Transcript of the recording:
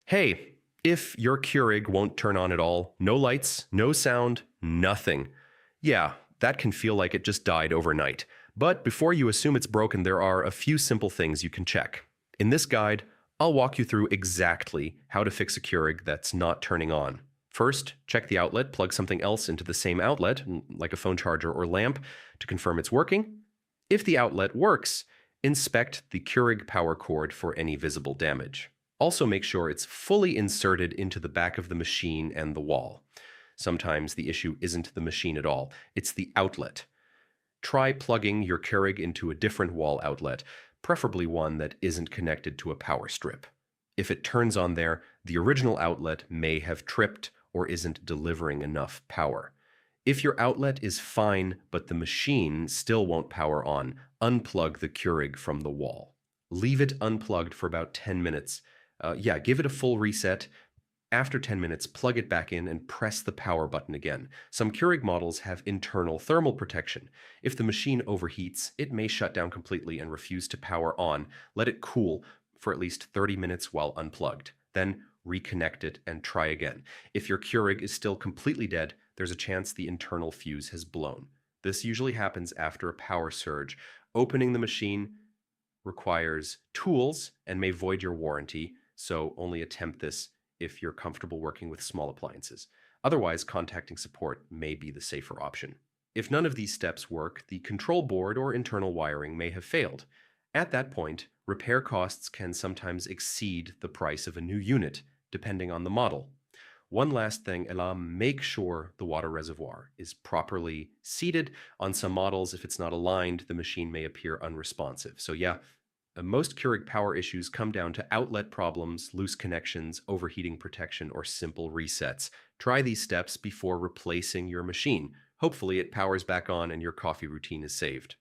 Hey, if your Keurig won't turn on at all, no lights, no sound, nothing. Yeah, that can feel like it just died overnight. But before you assume it's broken, there are a few simple things you can check. In this guide, I'll walk you through exactly how to fix a Keurig that's not turning on. First, check the outlet, plug something else into the same outlet, like a phone charger or lamp, to confirm it's working. If the outlet works, inspect the Keurig power cord for any visible damage. Also make sure it's fully inserted into the back of the machine and the wall. Sometimes the issue isn't the machine at all, it's the outlet. Try plugging your Keurig into a different wall outlet, preferably one that isn't connected to a power strip. If it turns on there, the original outlet may have tripped or isn't delivering enough power. If your outlet is fine but the machine still won't power on, unplug the Keurig from the wall. Leave it unplugged for about 10 minutes. Give it a full reset. After 10 minutes, plug it back in and press the power button again. Some Keurig models have internal thermal protection. If the machine overheats, it may shut down completely and refuse to power on. Let it cool for at least 30 minutes while unplugged. Then reconnect it and try again. If your Keurig is still completely dead, there's a chance the internal fuse has blown. This usually happens after a power surge. Opening the machine requires tools and may void your warranty, so only attempt this if you're comfortable working with small appliances. Otherwise, contacting support may be the safer option. If none of these steps work, the control board or internal wiring may have failed. At that point, repair costs can sometimes exceed the price of a new unit, depending on the model. One last thing, make sure the water reservoir is properly seated. On some models, if it's not aligned, the machine may appear unresponsive. Most Keurig power issues come down to outlet problems, loose connections, overheating protection, or simple resets. Try these steps before replacing your machine. Hopefully it powers back on and your coffee routine is saved.